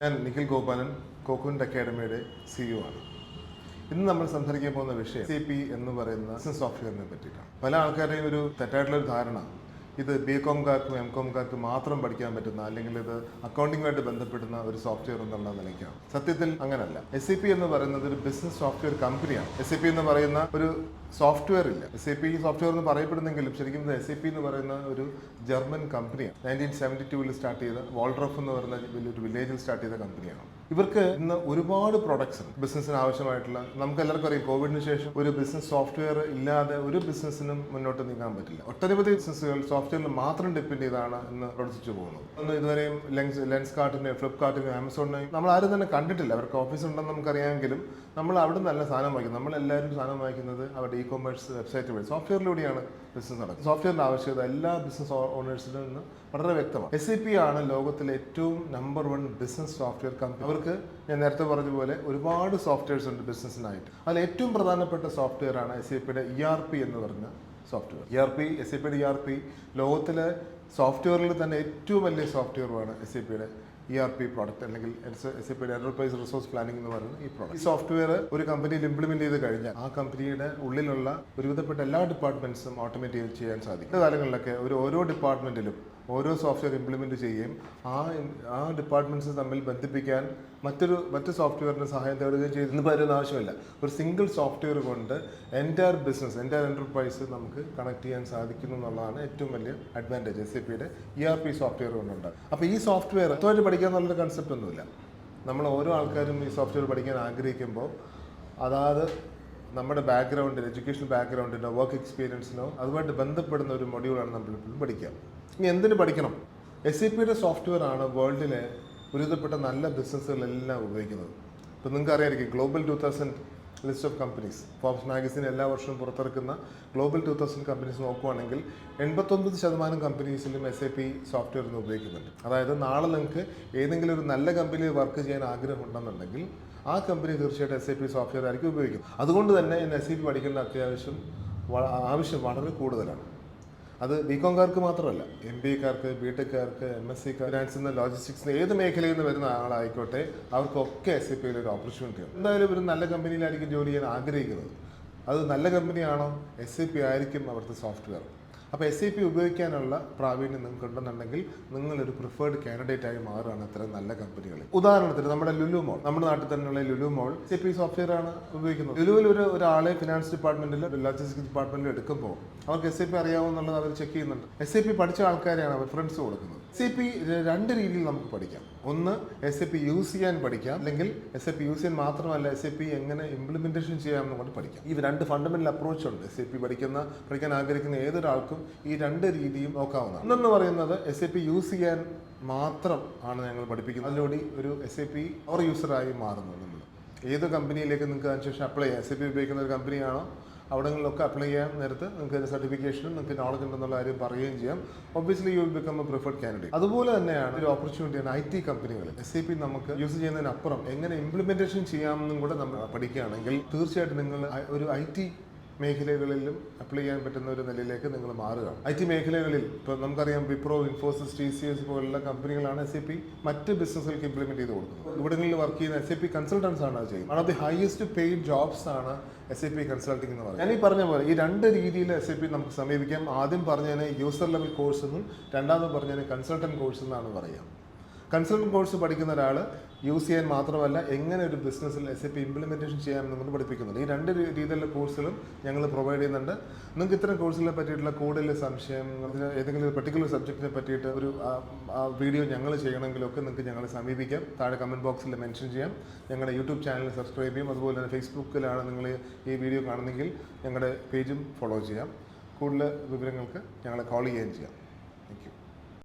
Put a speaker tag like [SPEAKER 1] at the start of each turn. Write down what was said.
[SPEAKER 1] ഞാൻ നിഖിൽ ഗോപാലൻ കോക്കുണ്ട് അക്കാഡമിയുടെ CEO ആണ്. ഇന്ന് നമ്മൾ സംസാരിക്കാൻ പോകുന്ന വിഷയം SAP എന്ന് പറയുന്ന ബിസിനസ് സോഫ്റ്റ്വെയറിനെ പറ്റിയിട്ടാണ്. പല ആൾക്കാരെയും ഒരു തെറ്റായിട്ടുള്ള ഒരു ധാരണ ഇത് BCom-കാർക്കും M.Com-കാർക്കും മാത്രം പഠിക്കാൻ പറ്റുന്ന അല്ലെങ്കിൽ ഇത് അക്കൗണ്ടിങ്ങുമായിട്ട് ബന്ധപ്പെടുന്ന ഒരു സോഫ്റ്റ്വെയർ എന്നുള്ള നിലയ്ക്കാണ്. സത്യത്തിൽ അങ്ങനല്ല. SAP എന്ന് പറയുന്നത് ഒരു ബിസിനസ് സോഫ്റ്റ്വെയർ കമ്പനിയാണ്. SAP എന്ന് പറയുന്ന ഒരു സോഫ്റ്റ്വെയർ ഇല്ല. SAP സോഫ്റ്റ്വെയർ എന്ന് പറയപ്പെടുന്നെങ്കിലും ശരിക്കും ഇത് SAP എന്ന് പറയുന്ന ഒരു ജർമ്മൻ കമ്പനിയാണ്. 1972 സ്റ്റാർട്ട് ചെയ്ത വോൾഡ്രോഫ് എന്ന് പറയുന്ന വലിയൊരു വില്ലേജിൽ സ്റ്റാർട്ട് ചെയ്ത കമ്പനിയാണ്. ഇവർക്ക് ഇന്ന് ഒരുപാട് പ്രോഡക്ട്സ് ഉണ്ട് ബിസിനസ്സിന് ആവശ്യമായിട്ടുള്ള. നമുക്ക് എല്ലാവർക്കും അറിയാം, കോവിഡിന് ശേഷം ഒരു ബിസിനസ് സോഫ്റ്റ്വെയർ ഇല്ലാതെ ഒരു ബിസിനസ്സിനും മുന്നോട്ട് നീങ്ങാൻ പറ്റില്ല. ഒട്ടനവധി ബിസിനസ്സുകൾ സോഫ്റ്റ്വെയറിൽ മാത്രം ഡിപ്പെൻഡ് ചെയ്താണ് ഇന്ന് പ്രവർത്തിച്ചു പോകുന്നത്. ഒന്ന് ഇതുവരെയും ലെൻസ്കാർട്ടിനെയും ഫ്ലിപ്കാർട്ടിനെയും ആമസോണിനെയും നമ്മൾ ആരും തന്നെ കണ്ടിട്ടില്ല. അവർക്ക് ഓഫീസ് ഉണ്ടെന്ന് നമുക്കറിയാമെങ്കിലും നമ്മൾ അവിടെ നല്ല സാധനം വായിക്കും. നമ്മളെല്ലാവരും സാധനം വായിക്കുന്നത് അവരുടെ ഇ-കൊമേഴ്സ് വെബ്സൈറ്റ് വഴി സോഫ്റ്റ്വെയറിലൂടെയാണ് ബിസിനസ് നടക്കുന്നത്. സോഫ്റ്റ്വെയറിന്റെ ആവശ്യകത എല്ലാ ബിസിനസ് ഓണേഴ്സിനും നിന്ന് വളരെ വ്യക്തമാണ്. SAP ആണ് ലോകത്തിലെ ഏറ്റവും നമ്പർ 1 ബിസിനസ് സോഫ്റ്റ്വെയർ കമ്പനി. അവർക്ക് ഞാൻ നേരത്തെ പറഞ്ഞ പോലെ ഒരുപാട് സോഫ്റ്റ്വെയർസ് ഉണ്ട് ബിസിനസ്സിനായിട്ട്. അതിൽ ഏറ്റവും പ്രധാനപ്പെട്ട സോഫ്റ്റ്വെയർ ആണ് SAPയുടെ ERP എന്ന് പറഞ്ഞ സോഫ്റ്റ്വെയർ. SAPയുടെ ERP ലോകത്തിലെ സോഫ്റ്റ്വെയറിൽ തന്നെ ഏറ്റവും വലിയ സോഫ്റ്റ്വെയറുമാണ് SAPയുടെ ERP പ്രോഡക്റ്റ് അല്ലെങ്കിൽ SAPയുടെ എന്റർപ്രൈസ് റിസോഴ്സ് പ്ലാനിംഗ് എന്ന് പറയുന്ന ഈ പ്രോഡക്റ്റ്. ഈ സോഫ്റ്റ്വെയർ ഒരു കമ്പനിയിൽ ഇംപ്ലിമെന്റ് ചെയ്ത് കഴിഞ്ഞാൽ ആ കമ്പനിയുടെ ഉള്ളിലുള്ള ഒരുവിധപ്പെട്ട എല്ലാ ഡിപ്പാർട്ട്മെന്റ്സും ഓട്ടോമേറ്റ് ചെയ്യാൻ സാധിക്കും. ഈ കാലങ്ങളിലൊക്കെ ഓരോ ഡിപ്പാർട്ട്മെന്റിലും ഓരോ സോഫ്റ്റ്വെയർ ഇംപ്ലിമെന്റ് ചെയ്യുകയും ആ ഡിപ്പാർട്ട്മെന്റ്സ് തമ്മിൽ ബന്ധിപ്പിക്കാൻ മറ്റ് സോഫ്റ്റ്വെയറിന്റെ സഹായം തേടുകയും ചെയ്യുന്ന പറ്റുന്ന ആവശ്യമില്ല. ഒരു സിംഗിൾ സോഫ്റ്റ്വെയർ കൊണ്ട് എൻ്റയർ എന്റർപ്രൈസ് നമുക്ക് കണക്ട് ചെയ്യാൻ സാധിക്കുന്നു എന്നുള്ളതാണ് ഏറ്റവും വലിയ അഡ്വാൻറ്റേജ് SAPയുടെ ERP സോഫ്റ്റ്വെയർ കൊണ്ടുണ്ട്. അപ്പോൾ ഈ സോഫ്റ്റ്വെയർ സ്വന്തമായിട്ട് പഠിക്കുക എന്നുള്ളൊരു കൺസെപ്റ്റ് ഒന്നുമില്ല. നമ്മൾ ഓരോ ആൾക്കാരും ഈ സോഫ്റ്റ്വെയർ പഠിക്കാൻ ആഗ്രഹിക്കുമ്പോൾ അതാത് നമ്മുടെ ബാക്ക്ഗ്രൗണ്ടിൽ എഡ്യൂക്കേഷണൽ ബാക്ക്ഗ്രൗണ്ടിനോ വർക്ക് എക്സ്പീരിയൻസിനോ അതുമായിട്ട് ബന്ധപ്പെടുന്ന ഒരു മൊഡ്യൂളാണ് നമ്മളിപ്പോൾ പഠിക്കുക. ഇനി എന്തിനു പഠിക്കണം? SAPയുടെ സോഫ്റ്റ്വെയർ ആണ് വേൾഡിലെ ഒരുവിധപ്പെട്ട നല്ല ബിസിനസ്സുകളെല്ലാം ഉപയോഗിക്കുന്നത്. ഇപ്പോൾ നിങ്ങൾക്ക് അറിയാമായിരിക്കും, global 2000 list of companies, Forbes magazine എല്ലാ വർഷവും പുറത്തിറക്കുന്ന ഗ്ലോബൽ 2000 കമ്പനീസ് നോക്കുവാണെങ്കിൽ 89% കമ്പനീസിലും SAP സോഫ്റ്റ്വെയർ ഇന്ന് ഉപയോഗിക്കുന്നുണ്ട്. അതായത് നാളെ നിങ്ങൾക്ക് ഏതെങ്കിലും ഒരു നല്ല കമ്പനിയിൽ വർക്ക് ചെയ്യാൻ ആഗ്രഹം ഉണ്ടെന്നുണ്ടെങ്കിൽ ആ കമ്പനി തീർച്ചയായിട്ടും SAP സോഫ്റ്റ്വെയർ ആയിരിക്കും ഉപയോഗിക്കുന്നത്. അതുകൊണ്ട് തന്നെ ഇന്ന് SAP പഠിക്കേണ്ട ആവശ്യം വളരെ കൂടുതലാണ്. അത് BCom-കാർക്ക് മാത്രമല്ല, MBA-കാർക്ക്, BTech-കാർക്ക്, MSc-കാർക്ക്, ഫിനാൻസിൽ ലോജിസ്റ്റിക്സിന് ഏത് മേഖലയിൽ നിന്ന് വരുന്ന ആളായിക്കോട്ടെ അവർക്കൊക്കെ SAPയിൽ ഒരു ഓപ്പർച്യൂണിറ്റിയാണ്. എന്തായാലും ഒരു നല്ല കമ്പനിയിലായിരിക്കും ജോലി ചെയ്യാൻ ആഗ്രഹിക്കുന്നത്. അത് നല്ല കമ്പനിയാണോ SAP ആയിരിക്കും അവിടുത്തെ സോഫ്റ്റ്വെയർ. അപ്പോൾ SAP ഉപയോഗിക്കാനുള്ള പ്രാവീണ്യം നിങ്ങൾക്ക് ഉണ്ടെന്നുണ്ടെങ്കിൽ നിങ്ങളൊരു പ്രിഫേർഡ് കാൻഡിഡേറ്റ് ആയി മാറുകയാണ് ഇത്തരം നല്ല കമ്പനികളിൽ. ഉദാഹരണത്തിന് നമ്മുടെ ലുലു മോൾ, നമ്മുടെ നാട്ടിൽ തന്നെയുള്ള ലുലു മോൾ SAP സോഫ്റ്റ്വെയർ ആണ് ഉപയോഗിക്കുന്നത്. ലുലുവിൽ ഒരാളെ ഫിനാൻസ് ഡിപ്പാർട്ട്മെന്റിൽ ലോജിസ്റ്റിക്സ് ഡിപ്പാർട്ട്മെന്റിൽ എടുക്കുമ്പോൾ അവർക്ക് SAP അറിയാവുന്നുള്ളത് അവർ ചെക്ക് ചെയ്യുന്നുണ്ട്. SAP പഠിച്ച ആൾക്കാരെയാണ് അവർ ഫ്രണ്ട്സ് കൊടുക്കുന്നത്. SAP രണ്ട് രീതിയിൽ നമുക്ക് പഠിക്കാം. ഒന്ന്, SAP യൂസ് ചെയ്യാൻ പഠിക്കാം, അല്ലെങ്കിൽ SAP യൂസ് ചെയ്യാൻ മാത്രമല്ല SAP എങ്ങനെ ഇംപ്ലിമെന്റേഷൻ ചെയ്യാമെന്ന് കൊണ്ട് പഠിക്കാം. ഈ രണ്ട് ഫണ്ടമെന്റൽ അപ്രോച്ച് ഉണ്ട്. SAP പഠിക്കാൻ ആഗ്രഹിക്കുന്ന ഏതൊരാൾക്കും ഈ രണ്ട് രീതിയും നോക്കാവുന്നതാണ്. ഒന്നെന്ന് പറയുന്നത് SAP യൂസ് ചെയ്യാൻ മാത്രം ആണ് ഞങ്ങൾ പഠിപ്പിക്കുന്നത്. അതിലൂടെ ഒരു SAP യൂസറായി മാറുന്നു. നമ്മൾ ഏത് കമ്പനിയിലേക്ക് നിങ്ങൾക്ക് അതിനുശേഷം അപ്ലൈ ചെയ്യാം. SAP ഉപയോഗിക്കുന്ന ഒരു കമ്പനിയാണോ അവിടങ്ങളിലൊക്കെ അപ്ലൈ ചെയ്യാൻ നേരത്ത് നിങ്ങൾക്ക് സർട്ടിഫിക്കേഷനും നിങ്ങൾക്ക് നോളജ് ഉണ്ടെന്നുള്ള കാര്യം പറയുകയും ചെയ്യാം. Obviously you will become A preferred candidate. അതുപോലെ തന്നെയാണ് ഒരു ഓപ്പർച്യൂണിറ്റിയാണ് IT കമ്പനികളിൽ. SAP നമുക്ക് യൂസ് ചെയ്യുന്നതിനപ്പുറം എങ്ങനെ ഇംപ്ലിമെന്റേഷൻ ചെയ്യാമെന്നും കൂടെ നമ്മൾ പഠിക്കുകയാണെങ്കിൽ തീർച്ചയായിട്ടും നിങ്ങൾ ഒരു IT മേഖലകളിലും അപ്ലൈ ചെയ്യാൻ പറ്റുന്ന ഒരു നിലയിലേക്ക് നിങ്ങൾ മാറുകയാണ്. IT മേഖലകളിൽ ഇപ്പോൾ നമുക്കറിയാം, വിപ്രോ, ഇൻഫോസിസ്, TCS പോലുള്ള കമ്പനികളാണ് SAP മറ്റ് ബിസിനസ്സുകൾക്ക് ഇംപ്ലിമെന്റ് ചെയ്ത് കൊടുക്കുന്നത്. ഇവിടങ്ങളിൽ വർക്ക് ചെയ്യുന്ന SAP കൺസൾട്ടൻസ് ആണ് അത് ചെയ്യുന്നത്. One of the highest paid jobs ആണ് SAP കൺസൾട്ടിംഗ് എന്ന് പറയുന്നത്. ഞാൻ ഈ പറഞ്ഞ പോലെ ഈ രണ്ട് രീതിയിൽ SAP നമുക്ക് സമീപിക്കാം. ആദ്യം പറഞ്ഞതിന് യൂസർ ലെവൽ കോഴ്സ് എന്നും രണ്ടാമത് പറഞ്ഞതിന് കൺസൾട്ടന്റ് കോഴ്സ് എന്നാണ് പറയുക. കൺസൾട്ടന്റ് കോഴ്സ് പഠിക്കുന്ന ഒരാൾ യൂസ് ചെയ്യാൻ മാത്രമല്ല എങ്ങനെ ഒരു ബിസിനസ്സിൽ SAP ഇംപ്ലിമെന്റേഷൻ ചെയ്യാമെന്ന് കൊണ്ട് പഠിപ്പിക്കുന്നുണ്ട്. ഈ രണ്ട് രീതിയിലുള്ള കോഴ്സുകളും ഞങ്ങൾ പ്രൊവൈഡ് ചെയ്യുന്നുണ്ട്. നിങ്ങൾക്ക് ഇത്തരം കോഴ്സുകളെ പറ്റിയിട്ടുള്ള കൂടുതൽ സംശയം, ഏതെങ്കിലും ഒരു പെർട്ടിക്കുലർ സബ്ജക്റ്റിനെ പറ്റിയിട്ട് ഒരു വീഡിയോ ഞങ്ങൾ ചെയ്യണമെങ്കിലൊക്കെ നിങ്ങൾക്ക് ഞങ്ങളെ സമീപിക്കാം. താഴെ കമൻറ്റ് ബോക്സിൽ മെൻഷൻ ചെയ്യാം. ഞങ്ങളുടെ യൂട്യൂബ് ചാനൽ സബ്സ്ക്രൈബ് ചെയ്യും. അതുപോലെ തന്നെ ഫേസ്ബുക്കിലാണ് നിങ്ങൾ ഈ വീഡിയോ കാണുന്നെങ്കിൽ ഞങ്ങളുടെ പേജും ഫോളോ ചെയ്യാം. കൂടുതൽ വിവരങ്ങൾക്ക് ഞങ്ങളെ കോൾ ചെയ്യുകയും ചെയ്യാം.